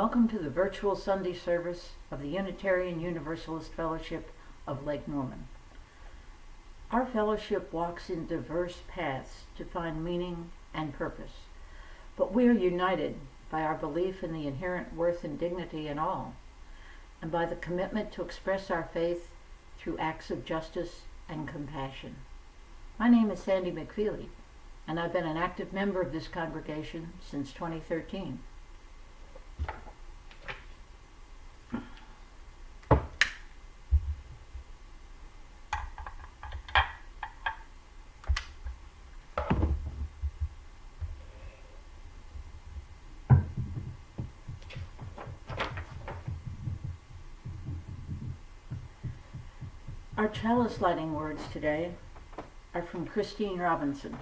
Welcome to the virtual Sunday service of the Unitarian Universalist Fellowship of Lake Norman. Our fellowship walks in diverse paths to find meaning and purpose, but we are united by our belief in the inherent worth and dignity in all, and by the commitment to express our faith through acts of justice and compassion. My name is Sandy McFeely, and I've been an active member of this congregation since 2013. Our chalice lighting words today are from Christine Robinson.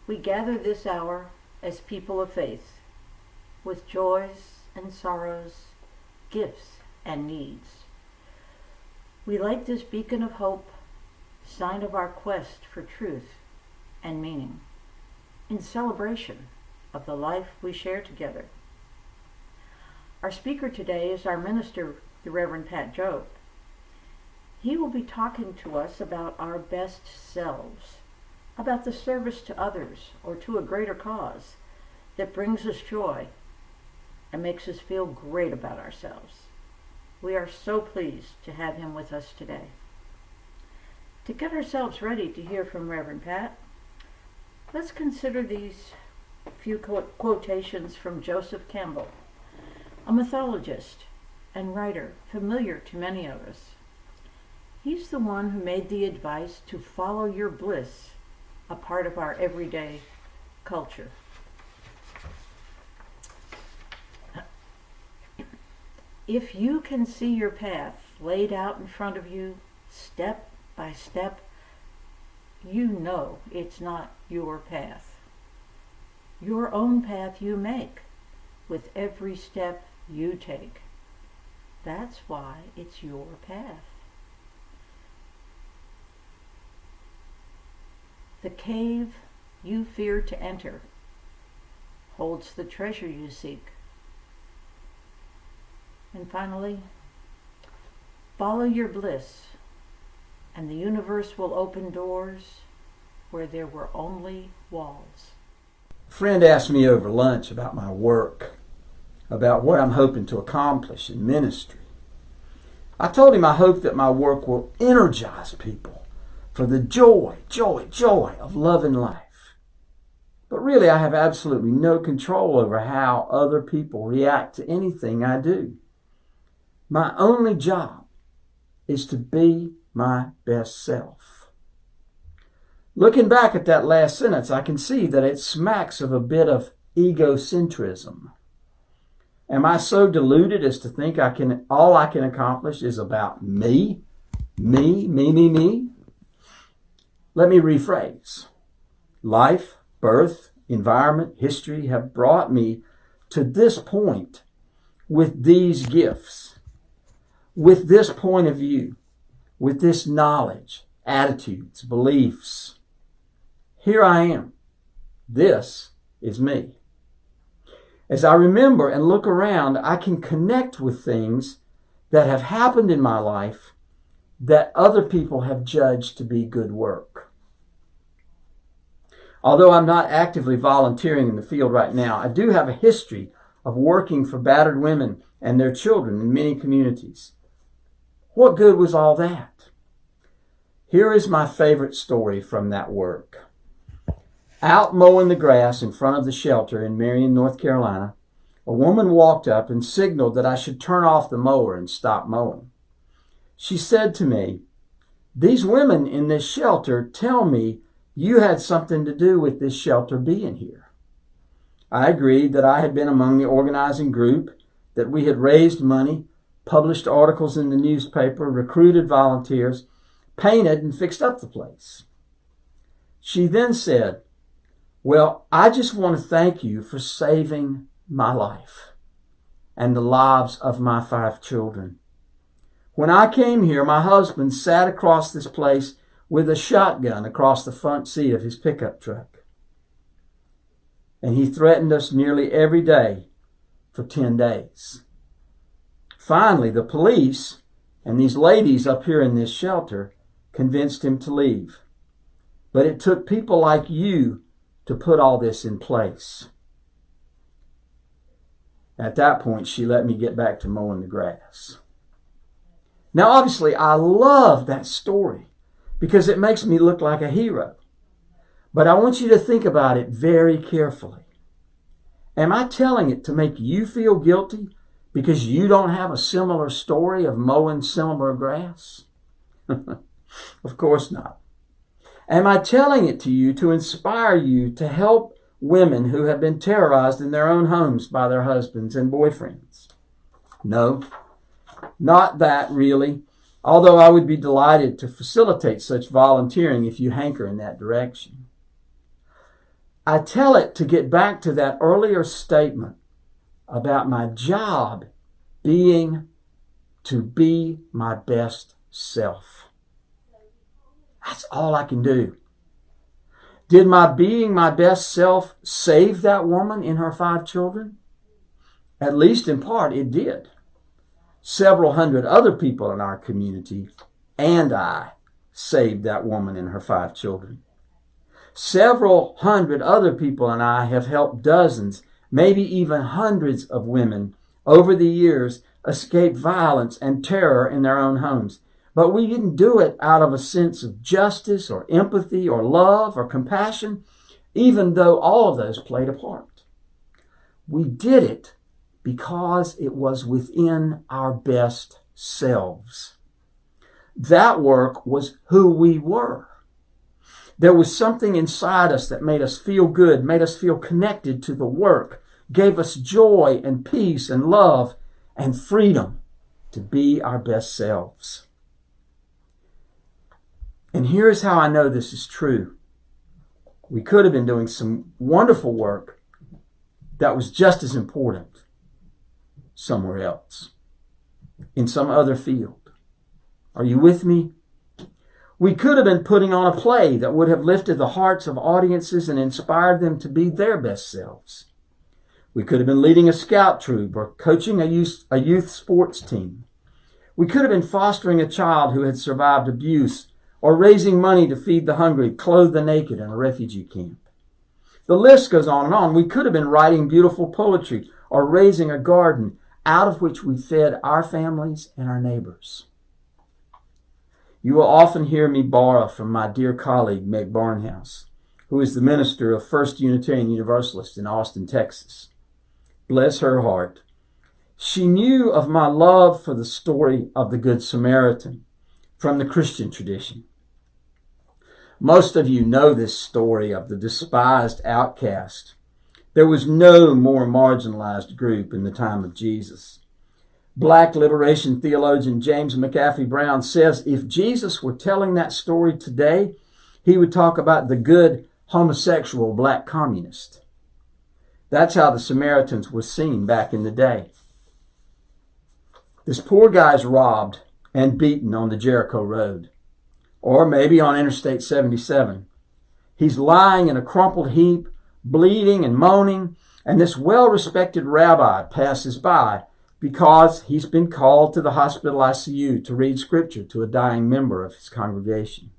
We gather this hour as people of faith, with joys and sorrows, gifts and needs. We light this beacon of hope, sign of our quest for truth and meaning, in celebration of the life we share together. Our speaker today is our minister, the Reverend Pat Jobe. He will be talking to us about our best selves, about the service to others or to a greater cause that brings us joy and makes us feel great about ourselves. We are so pleased to have him with us today. To get ourselves ready to hear from Reverend Pat, let's consider these few quotations from Joseph Campbell, a mythologist and writer familiar to many of us. He's the one who made the advice to follow your bliss a part of our everyday culture. If you can see your path laid out in front of you, step by step, you know it's not your path. Your own path you make with every step you take. That's why it's your path. The cave you fear to enter holds the treasure you seek. And finally, follow your bliss, and the universe will open doors where there were only walls. A friend asked me over lunch about my work, about what I'm hoping to accomplish in ministry. I told him I hope that my work will energize people for the joy of love and life. But really, I have absolutely no control over how other people react to anything I do. My only job is to be my best self. Looking back at that last sentence, I can see that it smacks of a bit of egocentrism. Am I so deluded as to think all I can accomplish is about me? Me? Let me rephrase. Life, birth, environment, history have brought me to this point with these gifts, with this point of view, with this knowledge, attitudes, beliefs. Here I am. This is me. As I remember and look around, I can connect with things that have happened in my life that other people have judged to be good work. Although I'm not actively volunteering in the field right now, I do have a history of working for battered women and their children in many communities. What good was all that? Here is my favorite story from that work. Out mowing the grass in front of the shelter in Marion, North Carolina, a woman walked up and signaled that I should turn off the mower and stop mowing. She said to me, "These women in this shelter tell me you had something to do with this shelter being here." I agreed that I had been among the organizing group, that we had raised money, published articles in the newspaper, recruited volunteers, painted and fixed up the place. She then said, "Well, I just want to thank you for saving my life and the lives of my 5 children. When I came here, my husband sat across this place with a shotgun across the front seat of his pickup truck. And he threatened us nearly every day for 10 days. Finally, the police and these ladies up here in this shelter convinced him to leave. But it took people like you to put all this in place. At that point, she let me get back to mowing the grass. Now, obviously, I love that story because it makes me look like a hero. But I want you to think about it very carefully. Am I telling it to make you feel guilty because you don't have a similar story of mowing similar grass? Of course not. Am I telling it to you to inspire you to help women who have been terrorized in their own homes by their husbands and boyfriends? No, not that really, although I would be delighted to facilitate such volunteering if you hanker in that direction. I tell it to get back to that earlier statement about my job being to be my best self. That's all I can do. Did my being my best self save that woman and her 5 children? At least in part, it did. Several hundred other people in our community and I saved that woman and her 5 children. Several hundred other people and I have helped dozens, maybe even hundreds of women over the years escape violence and terror in their own homes. But we didn't do it out of a sense of justice or empathy or love or compassion, even though all of those played a part. We did it because it was within our best selves. That work was who we were. There was something inside us that made us feel good, made us feel connected to the work, gave us joy and peace and love and freedom to be our best selves. And here's how I know this is true. We could have been doing some wonderful work that was just as important somewhere else, in some other field. Are you with me? We could have been putting on a play that would have lifted the hearts of audiences and inspired them to be their best selves. We could have been leading a scout troop or coaching a youth sports team. We could have been fostering a child who had survived abuse or raising money to feed the hungry, clothe the naked in a refugee camp. The list goes on and on. We could have been writing beautiful poetry or raising a garden out of which we fed our families and our neighbors. You will often hear me borrow from my dear colleague, Meg Barnhouse, who is the minister of First Unitarian Universalist in Austin, Texas. Bless her heart. She knew of my love for the story of the Good Samaritan from the Christian tradition. Most of you know this story of the despised outcast. There was no more marginalized group in the time of Jesus. Black liberation theologian James McAfee Brown says if Jesus were telling that story today, he would talk about the good homosexual black communist. That's how the Samaritans were seen back in the day. This poor guy's robbed and beaten on the Jericho Road, or maybe on Interstate 77. He's lying in a crumpled heap, bleeding and moaning, and this well-respected rabbi passes by because he's been called to the hospital ICU to read scripture to a dying member of his congregation.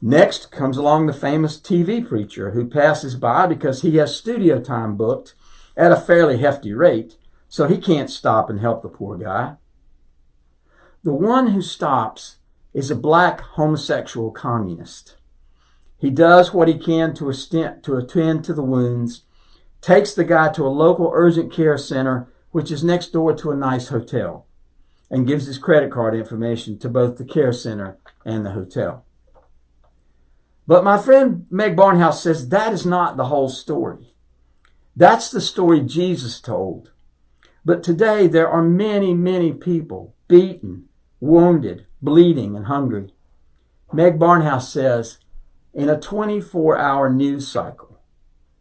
Next comes along the famous TV preacher who passes by because he has studio time booked at a fairly hefty rate, so he can't stop and help the poor guy. The one who stops is a black homosexual communist. He does what he can to attend to the wounds, takes the guy to a local urgent care center, which is next door to a nice hotel, and gives his credit card information to both the care center and the hotel. But my friend Meg Barnhouse says that is not the whole story. That's the story Jesus told. But today there are many, many people beaten, wounded, bleeding, and hungry. Meg Barnhouse says, in a 24-hour news cycle,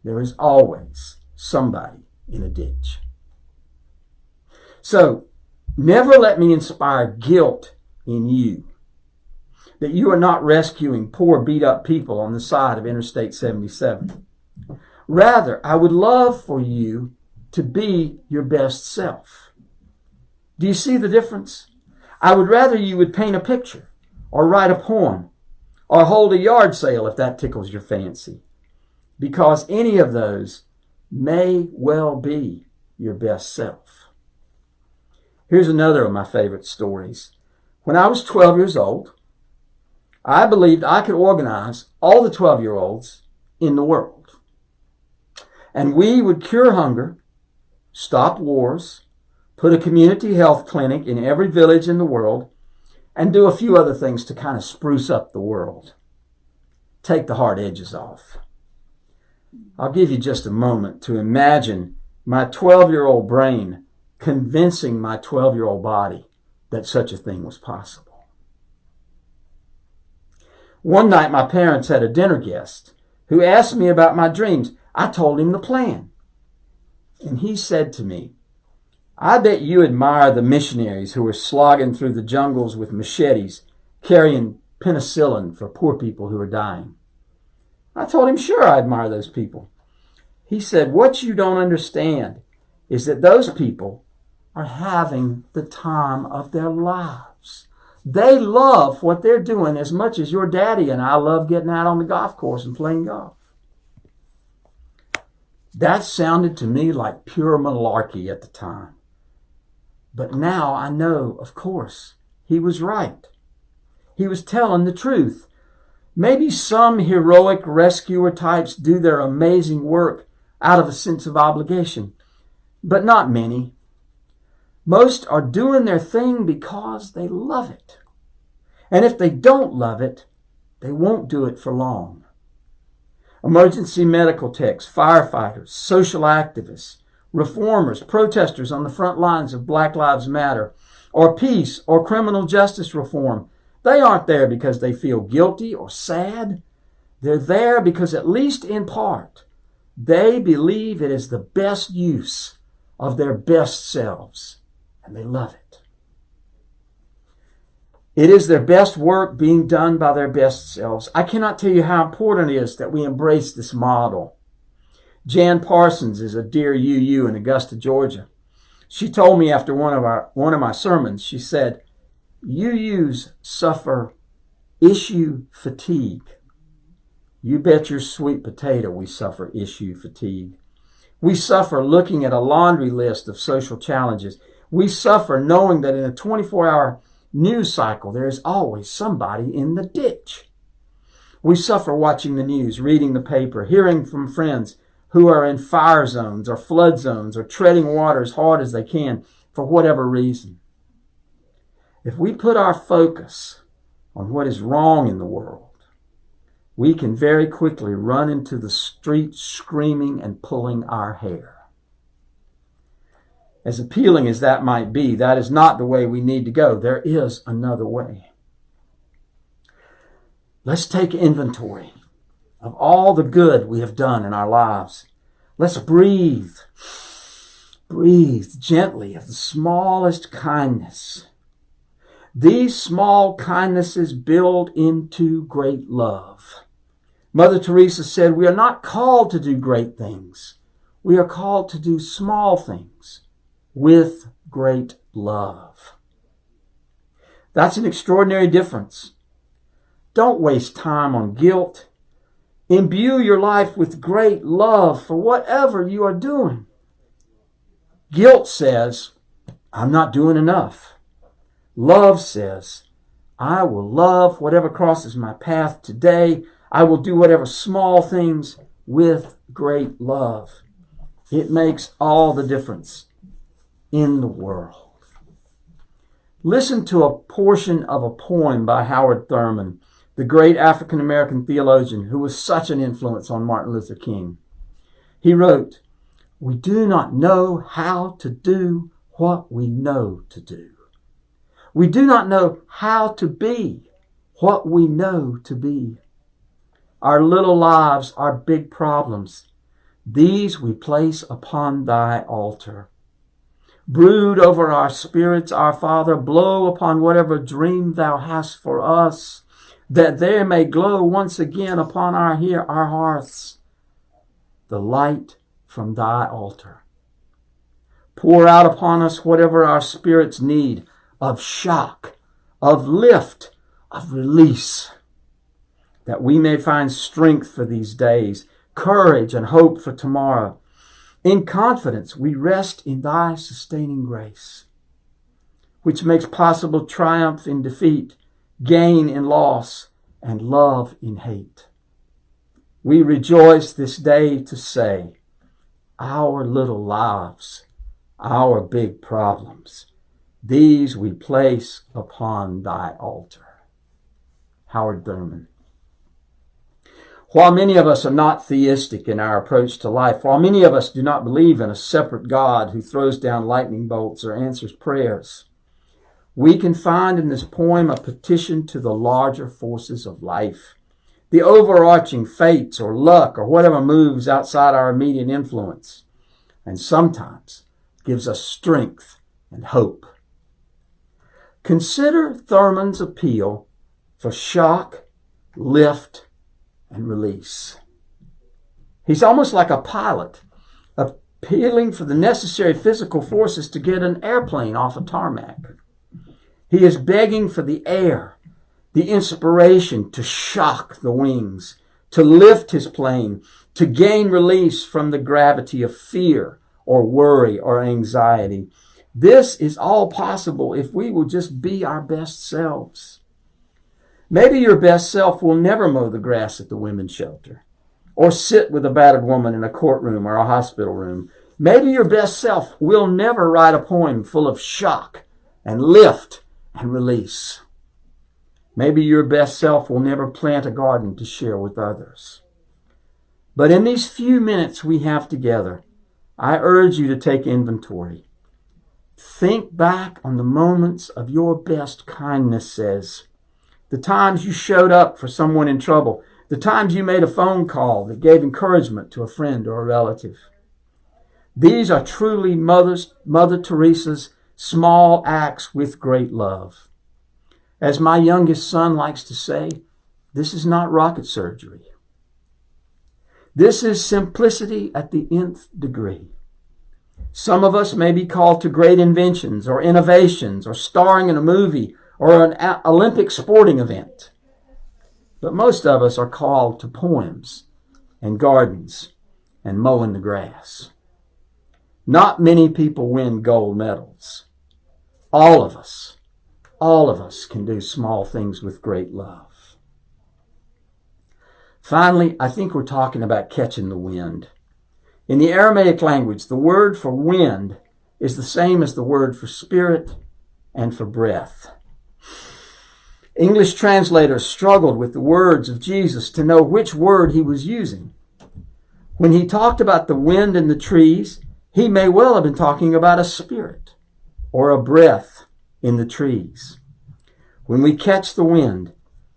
there is always somebody in a ditch. So, never let me inspire guilt in you that you are not rescuing poor beat-up people on the side of Interstate 77. Rather, I would love for you to be your best self. Do you see the difference? I would rather you would paint a picture or write a poem or hold a yard sale if that tickles your fancy, because any of those may well be your best self. Here's another of my favorite stories. When I was 12 years old, I believed I could organize all the 12-year-olds in the world. And we would cure hunger, stop wars, put a community health clinic in every village in the world, and do a few other things to kind of spruce up the world. Take the hard edges off. I'll give you just a moment to imagine my 12-year-old brain convincing my 12-year-old body that such a thing was possible. One night my parents had a dinner guest who asked me about my dreams. I told him the plan. And he said to me, "I bet you admire the missionaries who were slogging through the jungles with machetes, carrying penicillin for poor people who are dying." I told him, "Sure, I admire those people." He said, "What you don't understand is that those people are having the time of their lives. They love what they're doing as much as your daddy and I love getting out on the golf course and playing golf." That sounded to me like pure malarkey at the time. But now I know, of course, he was right. He was telling the truth. Maybe some heroic rescuer types do their amazing work out of a sense of obligation, but not many. Most are doing their thing because they love it. And if they don't love it, they won't do it for long. Emergency medical techs, firefighters, social activists, reformers, protesters on the front lines of Black Lives Matter, or peace or criminal justice reform, they aren't there because they feel guilty or sad. They're there because, at least in part, they believe it is the best use of their best selves, and they love it. It is their best work being done by their best selves. I cannot tell you how important it is that we embrace this model. Jan Parsons is a dear UU in Augusta, Georgia. She told me after one of my sermons, she said, "UUs suffer issue fatigue. You bet your sweet potato we suffer issue fatigue. We suffer looking at a laundry list of social challenges. We suffer knowing that in a 24-hour news cycle, there is always somebody in the ditch. We suffer watching the news, reading the paper, hearing from friends who are in fire zones or flood zones or treading water as hard as they can for whatever reason. If we put our focus on what is wrong in the world, we can very quickly run into the street screaming and pulling our hair. As appealing as that might be, that is not the way we need to go. There is another way. Let's take inventory of all the good we have done in our lives. Let's breathe gently of the smallest kindness. These small kindnesses build into great love. Mother Teresa said, "We are not called to do great things. We are called to do small things with great love." That's an extraordinary difference. Don't waste time on guilt. Imbue your life with great love for whatever you are doing. Guilt says, "I'm not doing enough." Love says, "I will love whatever crosses my path today. I will do whatever small things with great love." It makes all the difference in the world. Listen to a portion of a poem by Howard Thurman, the great African-American theologian who was such an influence on Martin Luther King. He wrote, "We do not know how to do what we know to do. We do not know how to be what we know to be. Our little lives are big problems. These we place upon thy altar. Brood over our spirits, our Father, blow upon whatever dream thou hast for us, that there may glow once again upon our hearths the light from thy altar. Pour out upon us whatever our spirits need of shock, of lift, of release, that we may find strength for these days, courage and hope for tomorrow. In confidence, we rest in thy sustaining grace, which makes possible triumph in defeat, gain in loss, and love in hate. We rejoice this day to say, our little lives, our big problems, these we place upon thy altar. Howard Thurman. While many of us are not theistic in our approach to life, while many of us do not believe in a separate God who throws down lightning bolts or answers prayers, we can find in this poem a petition to the larger forces of life, the overarching fates or luck or whatever moves outside our immediate influence, and sometimes gives us strength and hope. Consider Thurman's appeal for shock, lift, and release. He's almost like a pilot, appealing for the necessary physical forces to get an airplane off a tarmac. He is begging for the air, the inspiration to shock the wings, to lift his plane, to gain release from the gravity of fear or worry or anxiety. This is all possible if we will just be our best selves. Maybe your best self will never mow the grass at the women's shelter or sit with a battered woman in a courtroom or a hospital room. Maybe your best self will never write a poem full of shock and lift and release. Maybe your best self will never plant a garden to share with others. But in these few minutes we have together, I urge you to take inventory. Think back on the moments of your best kindnesses, the times you showed up for someone in trouble, the times you made a phone call that gave encouragement to a friend or a relative. These are truly Mother Teresa's small acts with great love. As my youngest son likes to say, this is not rocket surgery. This is simplicity at the nth degree. Some of us may be called to great inventions or innovations or starring in a movie or an Olympic sporting event. But most of us are called to poems and gardens and mowing the grass. Not many people win gold medals. All of us can do small things with great love. Finally, I think we're talking about catching the wind. In the Aramaic language, the word for wind is the same as the word for spirit and for breath. English translators struggled with the words of Jesus to know which word he was using. When he talked about the wind in the trees, he may well have been talking about a spirit or a breath in the trees. When we catch the wind,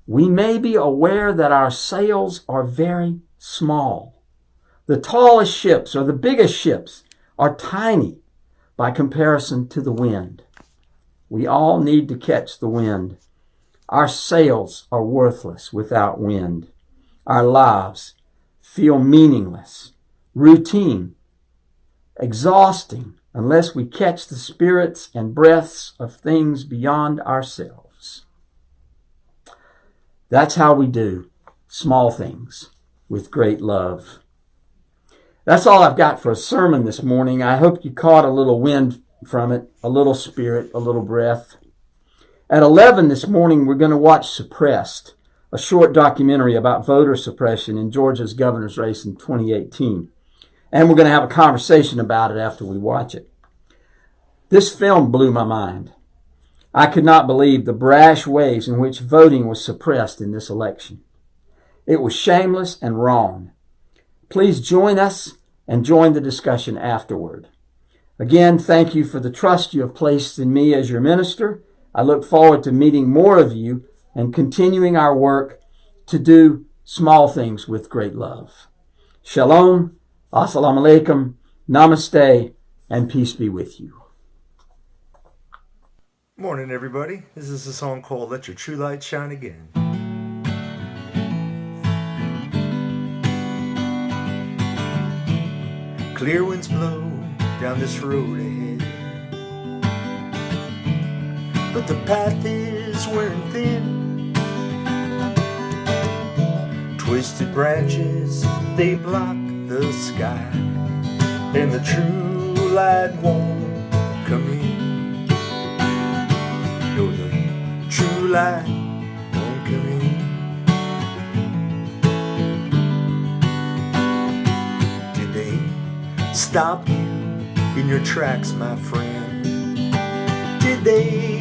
we may be aware that our sails are very small. The tallest ships or the biggest ships are tiny by comparison to the wind. We all need to catch the wind. Our sails are worthless without wind. Our lives feel meaningless, routine, exhausting, unless we catch the spirits and breaths of things beyond ourselves. That's how we do small things with great love. That's all I've got for a sermon this morning. I hope you caught a little wind from it, a little spirit, a little breath. At 11 this morning, we're going to watch Suppressed, a short documentary about voter suppression in Georgia's governor's race in 2018. And we're going to have a conversation about it after we watch it. This film blew my mind. I could not believe the brash ways in which voting was suppressed in this election. It was shameless and wrong. Please join us and join the discussion afterward. Again, thank you for the trust you have placed in me as your minister. I look forward to meeting more of you and continuing our work to do small things with great love. Shalom, assalamu alaikum, namaste, and peace be with you. Morning, everybody. This is a song called Let Your True Light Shine Again. Clear winds blow down this road ahead. but the path is wearing thin. Twisted branches, they block the sky, and the true light won't come in. No, the true light won't come in. Did they stop you in your tracks, my friend? Did they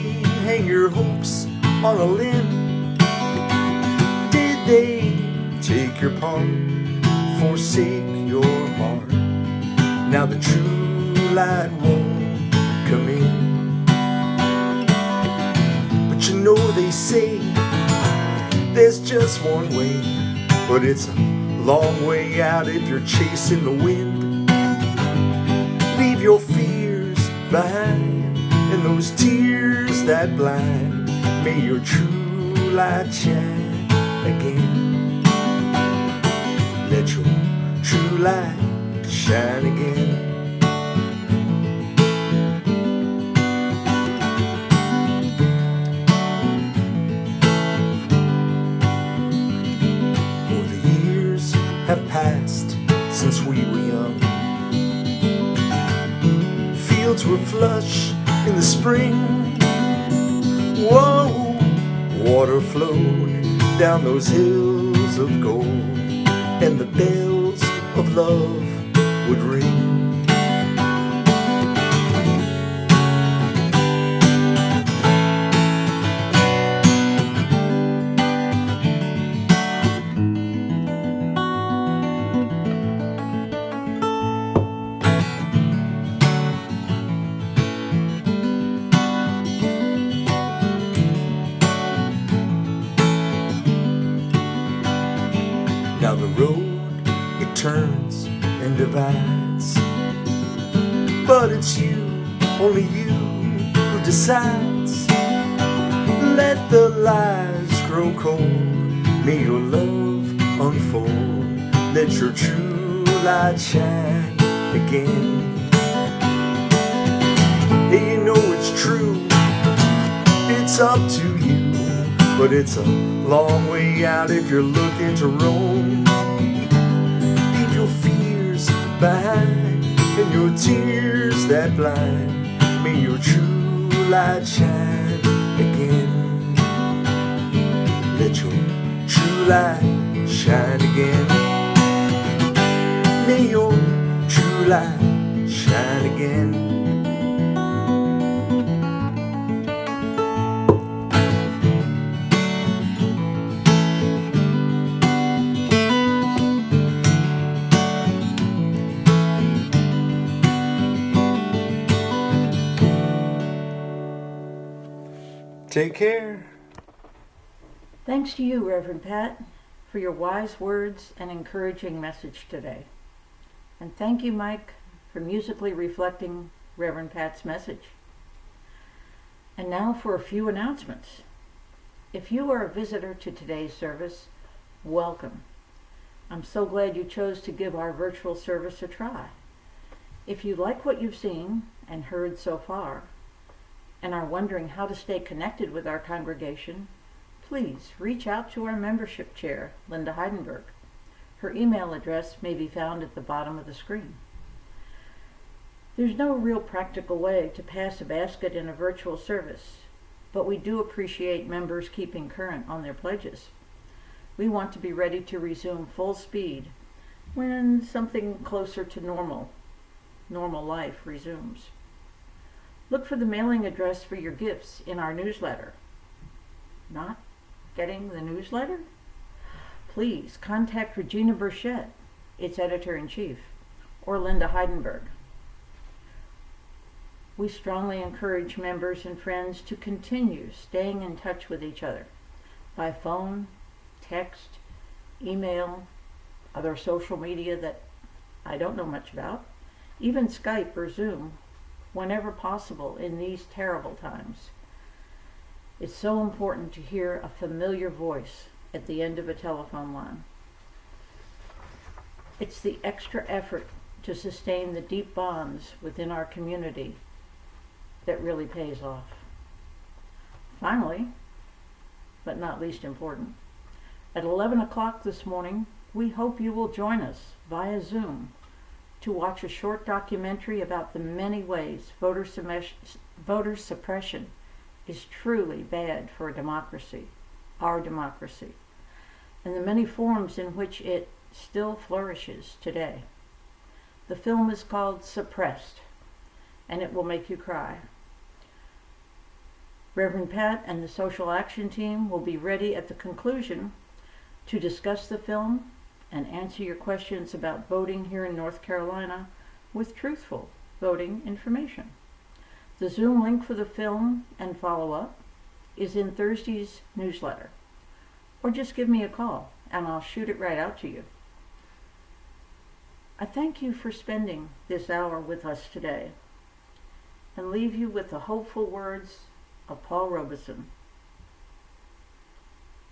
hang your hopes on a limb? Did they take your part, forsake your heart? Now the true light won't come in. But you know they say there's just one way, but it's a long way out if you're chasing the wind. Leave your fears behind and those tears that blind. May your true light shine again. Let your true light shine again. Oh, the years have passed since we were young. Fields were flush in the spring. Whoa, water flowed down those hills of gold, and the bells of love would ring. Now the road, it turns and divides, but it's you, only you, who decides. Let the lies grow cold, may your love unfold. Let your true light shine again. Hey, you know it's true, it's up to you, but it's a long way out if you're looking to roam. Leave your fears behind and your tears that blind. May your true light shine again. Let your true light shine again. May your true light shine again. Take care. Thanks to you, Reverend Pat, for your wise words and encouraging message today. And thank you, Mike, for musically reflecting Reverend Pat's message. And now for a few announcements. If you are a visitor to today's service, welcome. I'm so glad you chose to give our virtual service a try. If you like what you've seen and heard so far, and are wondering how to stay connected with our congregation, please reach out to our membership chair, Linda Heidenberg. Her email address may be found at the bottom of the screen. There's no real practical way to pass a basket in a virtual service, but we do appreciate members keeping current on their pledges. We want to be ready to resume full speed when something closer to normal life resumes. Look for the mailing address for your gifts in our newsletter. Not getting the newsletter? Please contact Regina Burchett, its editor-in-chief, or Linda Heidenberg. We strongly encourage members and friends to continue staying in touch with each other by phone, text, email, other social media that I don't know much about, even Skype or Zoom, whenever possible in these terrible times. It's so important to hear a familiar voice at the end of a telephone line. It's the extra effort to sustain the deep bonds within our community that really pays off. Finally, but not least important, at 11 o'clock this morning, we hope you will join us via Zoom to watch a short documentary about the many ways voter suppression is truly bad for a democracy, our democracy, and the many forms in which it still flourishes today. The film is called Suppressed, and it will make you cry. Reverend Pat and the social action team will be ready at the conclusion to discuss the film and answer your questions about voting here in North Carolina with truthful voting information. The Zoom link for the film and follow-up is in Thursday's newsletter. Or just give me a call and I'll shoot it right out to you. I thank you for spending this hour with us today and leave you with the hopeful words of Paul Robeson.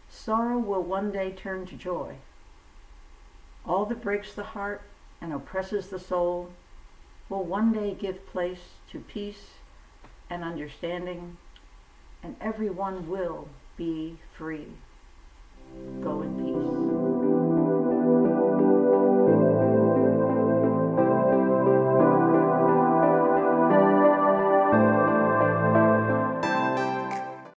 Sorrow will one day turn to joy. All that breaks the heart and oppresses the soul will one day give place to peace and understanding, and everyone will be free.